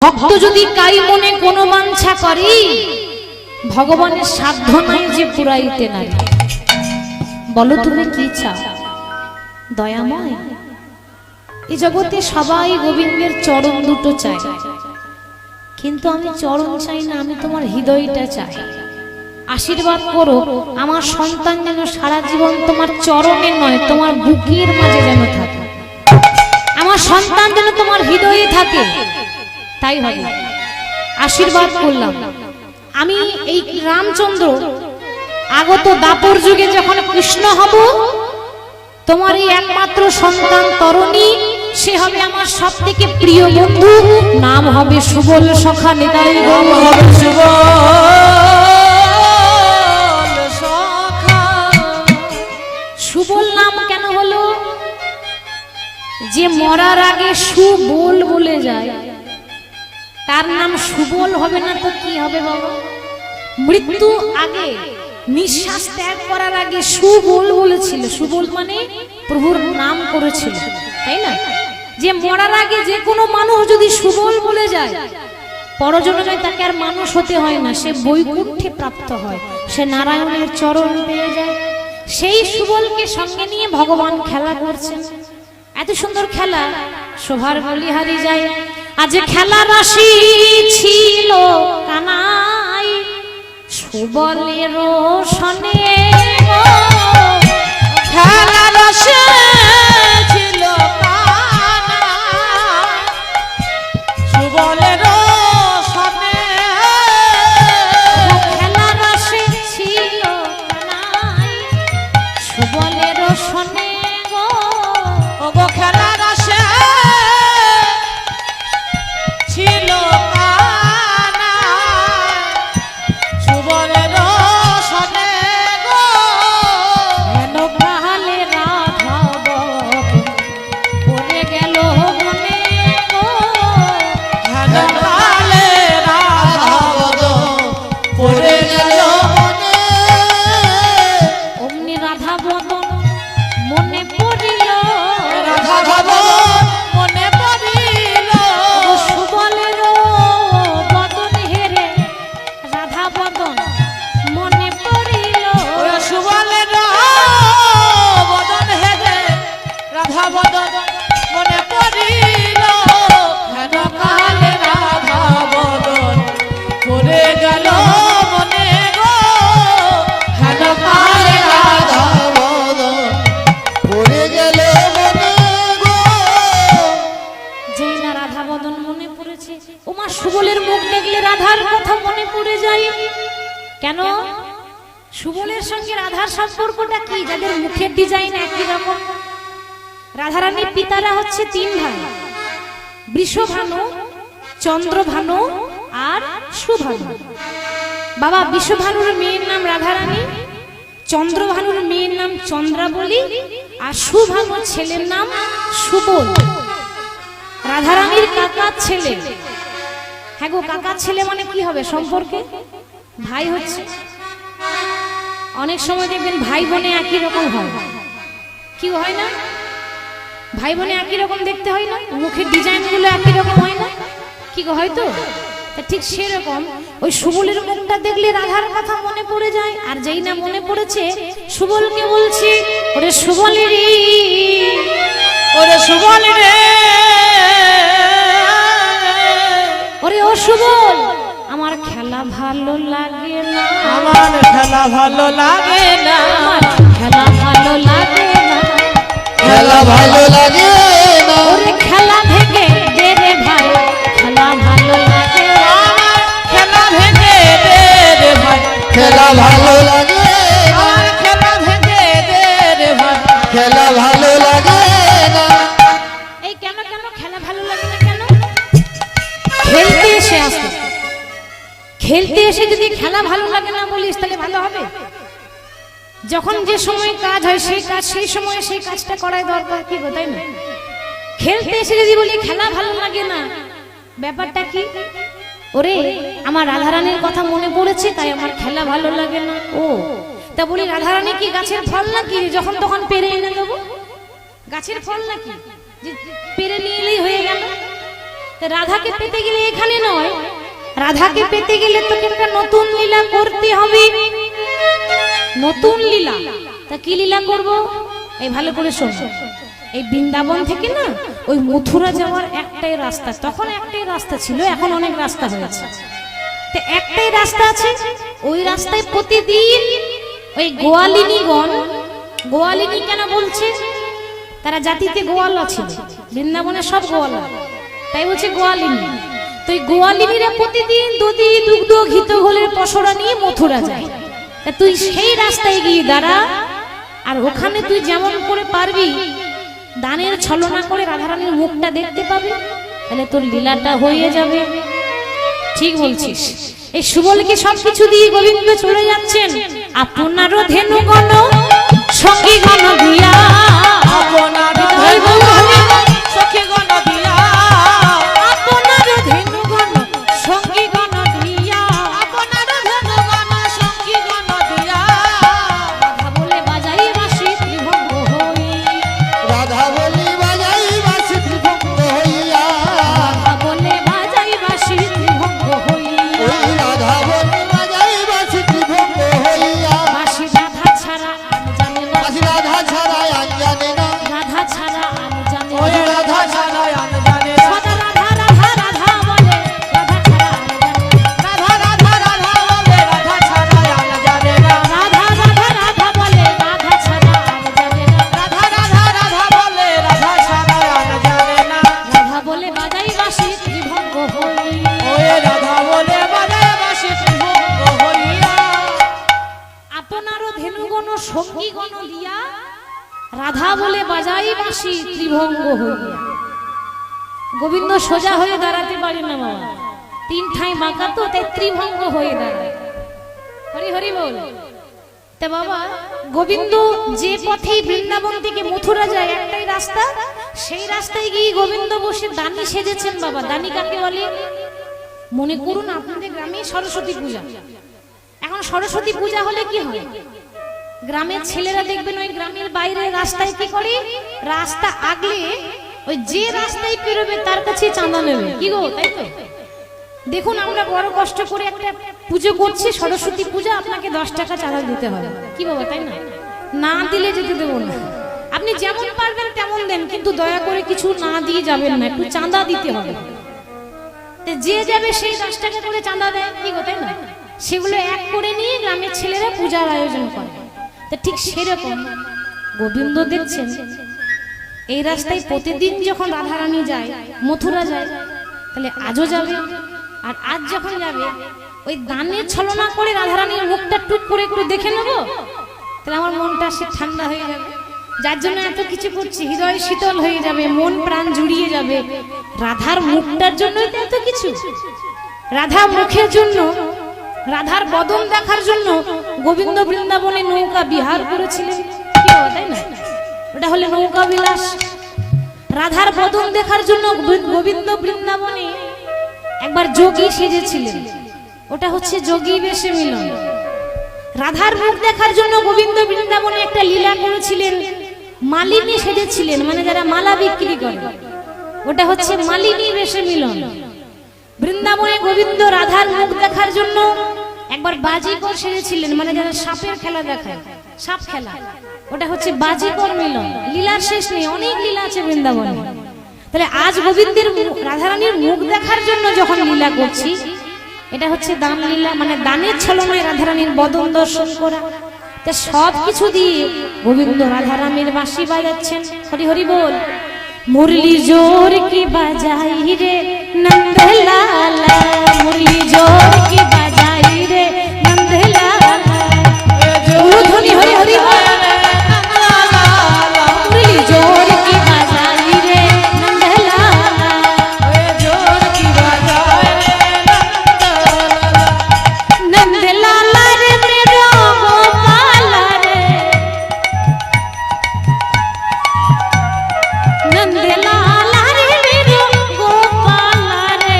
ভক্ত যদি কাই মনে কোনো বাঞ্ছা করি, ভগবানের সাধ্য নাই যে পুরাইতে নারী। বলো তুমি কি চাও দয়াময়? এই জগতে সবাই গোবিন্দের চরণ দুটো চায়, কিন্তু আমি চরণ চাই না, আমি তোমার হৃদয়টা চাই। আশীর্বাদ করো আমার সন্তান যেন সারা জীবন তোমার চরণে নয়, তোমার বুকের মাঝে যেন থাকে। আমার সন্তান যেন তোমার হৃদয়ে থাকে, তাই হবে। আশীর্বাদ করলাম। আমি এই রামচন্দ্র আগত দাপর যুগে যখন কৃষ্ণ হব, তোমার এই একমাত্র সন্তান তরণী, সে হবে আমার সব থেকে প্রিয় বন্ধু। নাম হবে সুবল সখা নিতাই গৌর হবে সুবল। নাম কেন হলো? যে মরার আগে সুবল বলে যায়, তার নাম সুবল হবে না তো কি হবে বাবা? মৃত্যু আগে, নিঃশ্বাস ত্যাগ করার আগে সুবল বলেছিল। সুবল মানে প্রভুর নাম করেছিল, তাই না? যে মরার আগে যে কোনো মানুষ যদি সুবল বলে যায়, পরজন্মে তাকে আর মানুষ হতে হয় না, সে বৈকুণ্ঠে প্রাপ্ত হয়, সে নারায়ণের চরণ পেয়ে যায়। সেই সুবলকে সঙ্গে নিয়ে ভগবান খেলা করছেন। এত সুন্দর খেলা, শোভার বলিহারি যায়। আজ খেলা রাশি ছিল কানাই, সুবলের সনে খেলা রাশি ছিল কানাই, সুবলের সনে খেলা রাশি ছিল কানাই, সুবলের সনে গো খেলা রাশি ছিল কেন? সুবলের সঙ্গে রাধার সম্পর্কটা কি? যাদের মুখের ডিজাইন একই রকম। রাধারানীর পিতারা হচ্ছে তিন ভাই, বৃষভানু, চন্দ্রভানু আর সুভানু। বাবা বৃষভানুর মেয়ের নাম রাধারানী, চন্দ্রভানুর মেয়ের নাম চন্দ্রাবলী, আর সুভানুর ছেলের নাম সুবল। রাধারানীর কাকার ছেলে। হ্যাঁ গো, কাকার ছেলে মানে কি হবে সম্পর্কে? ভাই হচ্ছে। অনেক সময় দেখবেন ভাই বোনে একই রকম হয়, কি হয় না? ভাই বোনে একই রকম দেখতে হয় না, মুখের ডিজাইন গুলো একই রকম হয় না, কি গো হয়তো? ঠিক সেরকম ওই সুবলের মুখটা দেখলে রাধার কথা মনে পড়ে যায়। আর যেই না মনে পড়েছে, সুবলকে বলছি, ওরে সুবলি রে, ওরে সুবলি রে, ওরে ও সুবল, আমার খেলা ভালো লাগে না, আমার খেলা ভালো লাগে না, খেলা ভালো লাগে না, খেলা ভালো লাগে না, ওরে খেলা ভেঙে দে রে ভাই, খেলা ভালো লাগে না, খেলা ভেঙে দে রে ভাই, খেলা ভালো লাগে না, খেলা ভেঙে দে রে ভাই, খেলা ভালো লাগে না। এই কেন কেন খেলা ভালো লাগে না কেন? খেলতে এসে আসে, খেলতে এসে যদি খেলা ভালো লাগে না বলিস, তাহলে ভালো হবে? যখন যে সময় কাজ হয় সেই কাজ সেই সময় সেই কাজটা করাই দরকার, কি গো তাই না? খেলতে এসে যদি বলি খেলা ভালো লাগে না, ব্যাপারটা কি? ওরে আমার রাধারানীর কথা মনে পড়েছে তাই আমার খেলা ভালো লাগে না। ও তা বলি রাধারানী কি গাছের ফল নাকি যখন তখন পেরে এনে দেবো? গাছের ফল নাকি যে পেরে নিয়ে এলেই হয়ে গেল? রাধাকে পেতে গেলে এখানে নয়, রাধাকে পেতে গেলে তোকে একটা নতুন লীলা করতে হবে। নতুন লীলা। তা কি লীলা করব? এই ভালো করে শোন। এই বৃন্দাবন থেকে না ওই মথুরা যাওয়ার একটাই রাস্তা, তখন একটাই রাস্তা ছিল, এখন অনেক রাস্তা হয়েছে। তো একটাই রাস্তা আছে, ওই রাস্তায় প্রতিদিন ওই গোয়ালিনীগণ, গোয়ালিনী কেন বলছে? তারা জাতিতে গোয়ালা ছিল, বৃন্দাবনে সব গোয়ালা, তাই বলছে গোয়ালিনী। তো এই গোয়ালিনীরা প্রতিদিন দধি দুগ্ধ ঘিত ঘোলের পসরা নিয়ে মথুরা যায়। তা তুই সেই রাস্তায় গিয়ে দাঁড়া, আর ওখানে তুই যেমন করে পারবি দানের ছলনা করে রাধারানীর মুখটা দেখতে পাবি, তাহলে তোর লীলাটা হয়ে যাবে। ঠিক বলছিস। এই সুবলকে সবকিছু দিয়ে গোবিন্দ চলে যাচ্ছেন। আপনারও ধেনুগণ সঙ্গীগণ দিয়া, আপনারও সখীগণ দিয়া, আপনারও ধেনুগণ সঙ্গীগণ দিয়া, আপনারও ধেনুগণ সঙ্গীগণ দিয়া, রাধা বলে বাজাই বাঁশি ত্রিভঙ্গ হই, রাধা বলি বাজাই বাঁশি ত্রিভঙ্গ হইয়া, রাধা বলে বাজাই বাঁশি ত্রিভঙ্গ হই, ওই রাধা বলি বাজাই বাঁশি ত্রিভঙ্গ হইয়া, বাঁশি রাধা ছাড়া আর জানে না, বাঁশি রাধা ছাড়া আর জানে না, রাধা ছাড়া আর জানে ওই না, রাধা ছাড়া আর জানে না, সদা রাধা রাধা রাধা বলে রাধা ছাড়া আর জানে না, রাধা রাধা রাধা বলে রাধা ছাড়া আর জানে না, রাধা রাধা রাধা বলে রাধা ছাড়া আর জানে না, রাধা রাধা রাধা বলে রাধা ছাড়া আর জানে না, রাধা বলে বাজাই বাঁশি ত্রিভঙ্গ হই, ওই রাধা বলে বাজাই বাঁশি ত্রিভঙ্গ হইয়া, আপনারও ধেনুগণ সঙ্গীগণ লিয়া, রাধা বলে বাজাই বাঁশি ত্রিভঙ্গ হইয়া। গোবিন্দ সোজা হয়ে দাঁড়াতে পারে না বাবা, তিন ঠাঁই বাঁকা তো, তাই ত্রিভঙ্গ হয়ে দাঁড়ায়। হরি হরি বল। তা বাবা গোবিন্দ যে পথেই বৃন্দাবন থেকে মথুরা যায় একটাই রাস্তা, সেই রাস্তায় গিয়ে গোবিন্দ বসে দানি সেজেছেন। বাবা দানি কাকে বলে? মনে করুন আপনাদের গ্রামে সরস্বতী পূজা। এখন সরস্বতী পূজা হলে কি হয়? গ্রামের ছেলেরা দেখবেন ওই গ্রামের বাইরে রাস্তায় কি করে, রাস্তা আগলে ওই যে রাস্তায় পেরোবে তার কাছে চাঁদা নেবে। কি গো, তাই তো? দেখুন আমরা বড় কষ্ট করে একটা পুজো করছি, সরস্বতী পূজা, আপনাকে 10 টাকা চাঁদা দিতে হবে। কি বাবা, তাই না? না দিলে যেতে দেবো না। আপনি যেমন পারবেন তেমন দেন, কিন্তু দয়া করে কিছু না দিয়ে যাবেন না, একটু চাঁদা দিতে হবে। যে যাবে সেই 10 টাকা করে চাঁদা দেয়। কি গো, তাই না? সেগুলো এক করে নিয়ে গ্রামের ছেলেরা পূজার আয়োজন করে। তো ঠিক সেরকম গোবিন্দ দেখছেন এই রাস্তায় প্রতিদিন যখন রাধারানী যায়, মথুরা যায়, তাহলে আজও যাবে। আর আজ যখন যাবে ওই দানের ছলনা করে রাধারানীর মুখটা টুক করে একটু দেখে নেবো, তাহলে আমার মনটা সে ঠান্ডা হয়ে যাবে। যার জন্য এত কিছু করছি, হৃদয় শীতল হয়ে যাবে, মন প্রাণ জুড়িয়ে যাবে। রাধার মুখটার জন্যই তো এত কিছু। রাধা মুখের জন্য, রাধার বদন দেখার জন্য গোবিন্দ বৃন্দাবনে নৌকা বিহার করেছিলেন। কি বাবা, তাই না? ওটা হলে নৌকা বিলাস। রাধার বদন দেখার জন্য গোবিন্দ বৃন্দাবনে একবার যোগী সেজেছিলেন, ওটা হচ্ছে যোগী বেশে মিলন। রাধার মুখ দেখার জন্য গোবিন্দ বৃন্দাবনে একটা লীলা করেছিলেন, মালিনী সেজেছিলেন, মানে যারা মালা বিক্রি করে, ওটা হচ্ছে মালিনী বেশে মিলন। বৃন্দাবনে গোবিন্দ রাধার মুখ দেখার জন্য একবার বাজিকর সেজেছিলেন, মানে যারা সাপের খেলা দেখায়, সাপ খেলা, ওটা হচ্ছে বাজিকর মিলন। লীলার শেষ নেই, অনেক লীলা আছে বৃন্দাবনে। তাহলে আজ গোবিন্দের রাধারানীর মুখ দেখার জন্য যখন লীলা করছি, এটা হচ্ছে দান লীলা, মানে দানের ছলনায় রাধারানীর বদন দর্শন করা। তা সব কিছু দিয়ে গোবিন্দ রাধারামের বাঁশি বাজাচ্ছেন। হরি হরি বল। মুরলি জোর কি বাজাই রে নন্দলালা, মুরলি জোর কি বাজাই রে নন্দলালা, ধ্বনি হরি হরি বল। মুরলি জোর কি বাজাই রে নন্দলালা, জোর কি বাজাই রে নন্দলালা রে মেরা গোপালা রে, নন্দলালা রে মেরা গোপালা রে,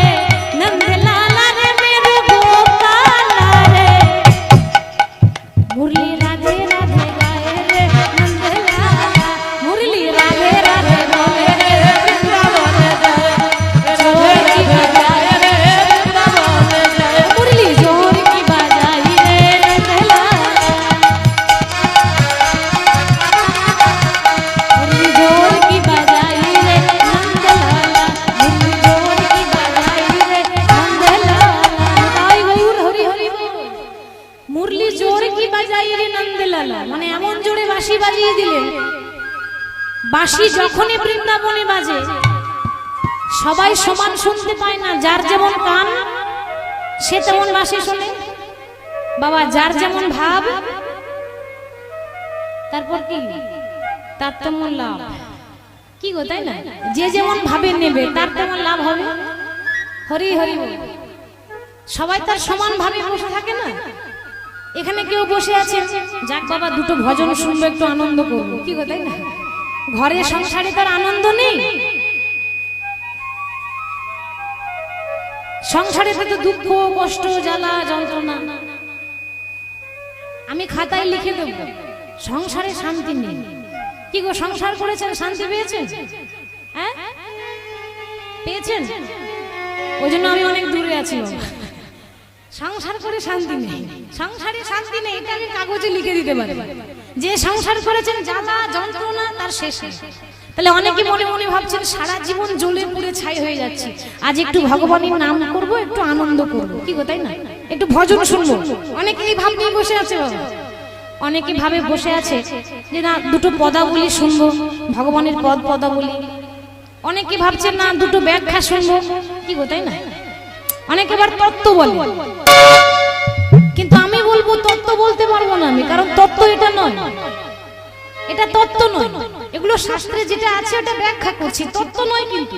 দিয়ে দিলেন বাঁশি যখনই বৃন্দাবনে বাজে সবাই সমান শুনতে পায় না, যার যেমন কান সে তেমন বাঁশি শোনে বাবা, যার যেমন ভাব তারপর কি তার তেমন লাভ, কি গো তাই না? যে যেমন ভাবে নেবে তার তেমন লাভ হবে। হরি হরি বল। সবাই তার সমান ভাবে বসে থাকে না। এখানে কেউ বসে আছে, যাক বাবা দুটো ভজন শুনবো, একটু আনন্দ করবো, কি গো তাই না? ঘরে সংসারে তার আনন্দ নেই, সংসারে তো দুঃখ কষ্ট জ্বালা যন্ত্রণা। আমি খাতায় লিখে দেব সংসারে শান্তি নেই। কি গো সংসার করেছেন, শান্তি পেয়েছেন? হ্যাঁ পেয়েছেন? ওই জন্য আমি অনেক দূরে আছি। সংসার করে শান্তি নেই, সংসারে শান্তি নেই, এটা আমি কাগজে লিখে দিতে পারি। যে সংসার করেছেন জ্বালা যন্ত্রণা তার শেষ নেই। তাহলে অনেকে মনে মনে ভাবছেন সারা জীবন জ্বলে পুড়ে ছাই হয়ে যাচ্ছে, আজ একটু ভগবানের নাম করব, একটু আনন্দ করব, কি গো তাই না? একটু ভজন শুনবো। অনেকে এই ভাব নিয়ে বসে আছে বাবা, অনেকে ভাবে বসে আছে যে না দুটো পদাবলী শুনবো, ভগবানের পদাবলী। অনেকে ভাবছেন না দুটো ব্যাখ্যা শুনবো, কি গো তাই না? অনেকে আবার তত্ত্ব বলে, কিন্তু আমি বলবো তত্ত্ব বলতে পারবো না আমি, কারণ তত্ত্ব এটা নয়, এটা তত্ত্ব নয়। এগুলো শাস্ত্রে যেটা আছে ওটা ব্যাখ্যা করছি, তত্ত্ব নয় কিন্তু।